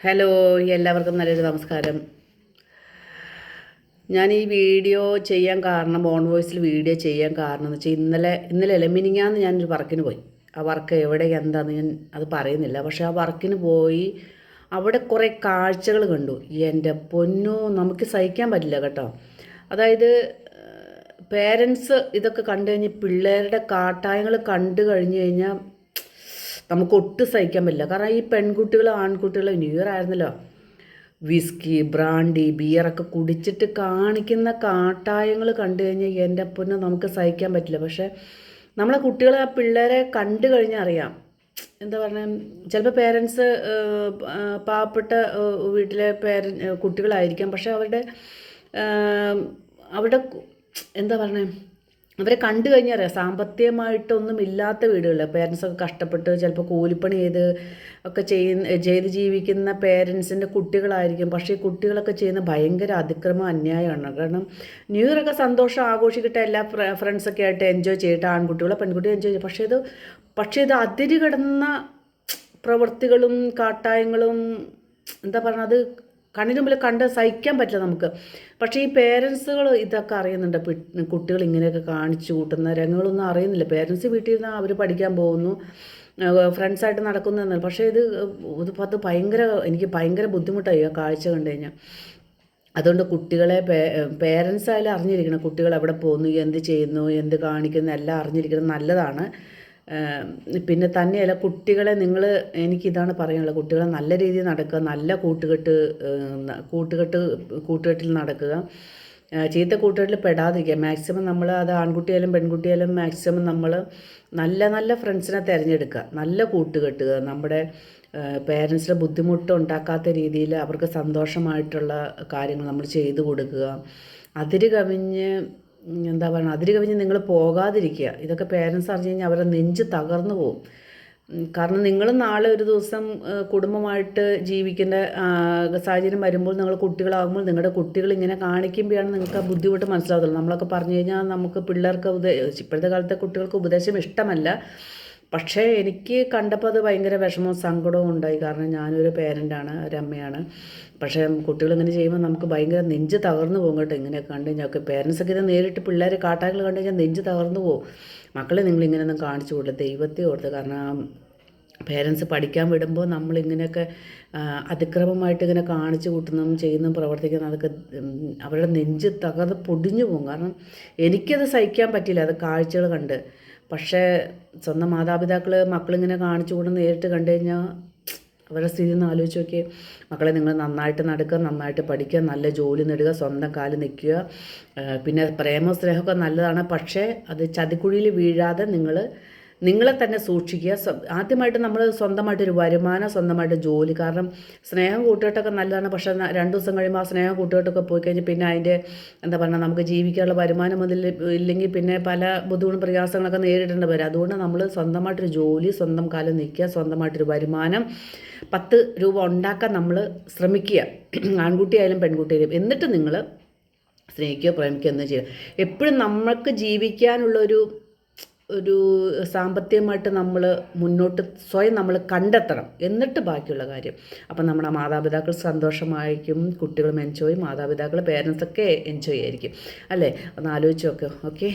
Hello, എല്ലാവർക്കും നല്ലൊരു നമസ്കാരം. ഞാൻ ഈ വീഡിയോ ചെയ്യാൻ കാരണം, ഓൺ വോയിസിൽ വീഡിയോ ചെയ്യാൻ കാരണം എന്ന് വെച്ചാൽ ഇന്നലെ മിനിങ്ങാന്ന് ഞാനൊരു വർക്കിന് പോയി. ആ വർക്ക് എവിടെ എന്താന്ന് ഞാൻ അത് പറയുന്നില്ല. പക്ഷേ ആ വർക്കിന് പോയി അവിടെ കുറേ കാഴ്ചകൾ കണ്ടു. എൻ്റെ പൊന്നോ, നമുക്ക് സഹിക്കാൻ പറ്റില്ല കേട്ടോ. അതായത് പേരൻസ് ഇതൊക്കെ കണ്ടു കഴിഞ്ഞ് പിള്ളേരുടെ കാട്ടായങ്ങൾ കണ്ടു കഴിഞ്ഞ് കഴിഞ്ഞാൽ നമുക്ക് ഒട്ടും സഹിക്കാൻ പറ്റില്ല. കാരണം ഈ പെൺകുട്ടികൾ ആൺകുട്ടികൾ ന്യൂ ഇയർ ആയിരുന്നല്ലോ, വിസ്കി ബ്രാൻഡി ബിയറൊക്കെ കുടിച്ചിട്ട് കാണിക്കുന്ന കാട്ടായങ്ങൾ കണ്ടു കഴിഞ്ഞാൽ എൻ്റെ പൊന്നെ നമുക്ക് സഹിക്കാൻ പറ്റില്ല. പക്ഷേ നമ്മളെ കുട്ടികളെ ആ പിള്ളേരെ കണ്ടു കഴിഞ്ഞാൽ അറിയാം. എന്താ പറഞ്ഞാൽ ചിലപ്പോൾ പേരൻസ് പാവപ്പെട്ട വീട്ടിലെ കുട്ടികളായിരിക്കാം. പക്ഷേ അവരുടെ എന്താ പറഞ്ഞേ, അവരെ കണ്ടു കഴിഞ്ഞാൽ അറിയാം സാമ്പത്തികമായിട്ടൊന്നും ഇല്ലാത്ത വീടുകളിൽ പേരൻസൊക്കെ കഷ്ടപ്പെട്ട് ചിലപ്പോൾ കൂലിപ്പണി ഒക്കെ ചെയ്ത് ജീവിക്കുന്ന പേരൻസിൻ്റെ കുട്ടികളായിരിക്കും. പക്ഷേ ഈ കുട്ടികളൊക്കെ ചെയ്യുന്ന ഭയങ്കര അതിക്രമം അന്യായമാണ്. കാരണം ന്യൂ ഇയറൊക്കെ സന്തോഷം ആഘോഷിക്കട്ടെ, എല്ലാ ഫ്രണ്ട്സൊക്കെ ആയിട്ട് എൻജോയ് ചെയ്യട്ടെ, ആൺകുട്ടികളോ പെൺകുട്ടിയോ എൻജോയ് ചെയ്യും. പക്ഷേ ഇത് അതിര് കിടന്ന പ്രവൃത്തികളും കാട്ടായങ്ങളും എന്താ പറയുക, അത് കണ്ണിന് മുമ്പിൽ കണ്ട് സഹിക്കാൻ പറ്റില്ല നമുക്ക്. പക്ഷേ ഈ പേരൻസുകൾ ഇതൊക്കെ അറിയുന്നുണ്ട്. കുട്ടികൾ ഇങ്ങനെയൊക്കെ കാണിച്ചു കൂട്ടുന്ന രംഗങ്ങളൊന്നും അറിയുന്നില്ല. പേരൻസ് വീട്ടിൽ നിന്ന് അവർ പഠിക്കാൻ പോകുന്നു, ഫ്രണ്ട്സായിട്ട് നടക്കുന്നതെന്നല്ല. പക്ഷേ അത് എനിക്ക് ഭയങ്കര ബുദ്ധിമുട്ടായി ആ കാഴ്ച കണ്ടു കഴിഞ്ഞാൽ. അതുകൊണ്ട് കുട്ടികളെ പേരൻസ് ആയാലും അറിഞ്ഞിരിക്കണം, കുട്ടികൾ എവിടെ പോകുന്നു, എന്ത് ചെയ്യുന്നു, എന്ത് കാണിക്കുന്നു എല്ലാം അറിഞ്ഞിരിക്കണം, നല്ലതാണ്. പിന്നെ തന്നെയല്ല, കുട്ടികളെ എനിക്കിതാണ് പറയാനുള്ളത്, കുട്ടികളെ നല്ല രീതിയിൽ നടക്കുക, നല്ല കൂട്ടുകെട്ടിൽ നടക്കുക, ചീത്ത കൂട്ടുകെട്ടിൽ പെടാതിരിക്കുക. മാക്സിമം നമ്മൾ അത് ആൺകുട്ടിയായാലും പെൺകുട്ടിയായാലും മാക്സിമം നമ്മൾ നല്ല നല്ല ഫ്രണ്ട്സിനെ തിരഞ്ഞെടുക്കുക, നല്ല കൂട്ടുകെട്ടുക, നമ്മുടെ പേരൻസിന് ബുദ്ധിമുട്ടുണ്ടാക്കാത്ത രീതിയിൽ അവർക്ക് സന്തോഷമായിട്ടുള്ള കാര്യങ്ങൾ നമ്മൾ ചെയ്തു കൊടുക്കുക. അതിര് കവിഞ്ഞ് നിങ്ങൾ പോകാതിരിക്കുക. ഇതൊക്കെ പേരൻസ് അറിഞ്ഞു കഴിഞ്ഞാൽ അവരുടെ നെഞ്ച് തകർന്നു പോകും. കാരണം നിങ്ങൾ നാളെ ഒരു ദിവസം കുടുംബമായിട്ട് ജീവിക്കേണ്ട സാഹചര്യം വരുമ്പോൾ, നിങ്ങൾ കുട്ടികളാകുമ്പോൾ നിങ്ങളുടെ കുട്ടികൾ ഇങ്ങനെ കാണിക്കുമ്പോഴാണ് നിങ്ങൾക്ക് ആ ബുദ്ധിമുട്ട് മനസ്സിലാകത്തുള്ളൂ. നമ്മളൊക്കെ പറഞ്ഞു കഴിഞ്ഞാൽ നമുക്ക് പിള്ളേർക്ക് ഇപ്പോഴത്തെ കാലത്തെ കുട്ടികൾക്ക് ഉപദേശം ഇഷ്ടമല്ല. പക്ഷേ എനിക്ക് കണ്ടപ്പോൾ അത് ഭയങ്കര വിഷമവും സങ്കടവും ഉണ്ടായി. കാരണം ഞാനൊരു പേരൻ്റാണ്, ഒരമ്മയാണ്. പക്ഷേ കുട്ടികൾ ഇങ്ങനെ ചെയ്യുമ്പോൾ നമുക്ക് ഭയങ്കര നെഞ്ച് തകർന്നു പോകും കേട്ടോ. ഇങ്ങനെയൊക്കെ കണ്ടു കഴിഞ്ഞാൽ പേരൻസൊക്കെ ഇത് നേരിട്ട് പിള്ളേർ കാട്ടാക്കൾ കണ്ടു കഴിഞ്ഞാൽ നെഞ്ച് തകർന്നു പോകും. മക്കളെ നിങ്ങളിങ്ങനെയൊന്നും കാണിച്ചു കൊടുക്കുക, ദൈവത്തെ ഓർത്ത്. കാരണം പേരൻസ് പഠിക്കാൻ വിടുമ്പോൾ നമ്മളിങ്ങനെയൊക്കെ അതിക്രമമായിട്ട് ഇങ്ങനെ കാണിച്ചു കൂട്ടുന്നതും ചെയ്യുന്നതും പ്രവർത്തിക്കുന്നതും അതൊക്കെ അവരുടെ നെഞ്ച് തകർന്ന് പൊടിഞ്ഞു പോകും. കാരണം എനിക്കത് സഹിക്കാൻ പറ്റില്ല അത് കാഴ്ചകൾ കണ്ട്. പക്ഷേ സ്വന്തം മാതാപിതാക്കൾ മക്കളിങ്ങനെ കാണിച്ചു കൂടുന്ന നേരിട്ട് കണ്ടു കഴിഞ്ഞാൽ അവരുടെ സ്ഥിതി ഒന്ന് ആലോചിച്ച് നോക്കിയേ. മക്കളെ നിങ്ങൾ നന്നായിട്ട് നടക്കുക, നന്നായിട്ട് പഠിക്കുക, നല്ല ജോലി നേടുക, സ്വന്തം കാലിൽ നിൽക്കുക. പിന്നെ പ്രേമ സ്നേഹമൊക്കെ നല്ലതാണ്. പക്ഷേ അത് ചതിക്കുഴിയിൽ വീഴാതെ നിങ്ങളെ തന്നെ സൂക്ഷിക്കുക. ആദ്യമായിട്ട് നമ്മൾ സ്വന്തമായിട്ടൊരു വരുമാനം, സ്വന്തമായിട്ട് ജോലി. കാരണം സ്നേഹം കൂട്ടുകെട്ടൊക്കെ നല്ലതാണ്. പക്ഷേ 2 ദിവസം കഴിയുമ്പോൾ ആ സ്നേഹം കൂട്ടുകെട്ടൊക്കെ പോയി കഴിഞ്ഞാൽ പിന്നെ അതിൻ്റെ എന്താ പറയുക, നമുക്ക് ജീവിക്കാനുള്ള വരുമാനം ഇല്ലെങ്കിൽ പിന്നെ പല ബുദ്ധിമുട്ടും പ്രയാസങ്ങളൊക്കെ നേരിടേണ്ടി വരും. അതുകൊണ്ട് നമ്മൾ സ്വന്തമായിട്ടൊരു ജോലി, സ്വന്തം കാലം നിൽക്കുക, സ്വന്തമായിട്ടൊരു വരുമാനം 10 രൂപ ഉണ്ടാക്കാൻ നമ്മൾ ശ്രമിക്കുക, ആൺകുട്ടിയായാലും പെൺകുട്ടിയായാലും. എന്നിട്ട് നിങ്ങൾ സ്നേഹിക്കുക, പ്രേമിക്കുക എന്ന് ചെയ്യുക. എപ്പോഴും നമ്മൾക്ക് ജീവിക്കാനുള്ളൊരു സാമ്പത്തികമായിട്ട് നമ്മൾ മുന്നോട്ട് സ്വയം നമ്മൾ കണ്ടെത്തണം, എന്നിട്ട് ബാക്കിയുള്ള കാര്യം. അപ്പം നമ്മുടെ മാതാപിതാക്കൾ സന്തോഷമായിരിക്കും, കുട്ടികളും എൻജോയ്, മാതാപിതാക്കൾ പേരൻസൊക്കെ എൻജോയ് ആയിരിക്കും, അല്ലേ? ഒന്ന് ആലോചിച്ച് നോക്കുക. ഓക്കെ.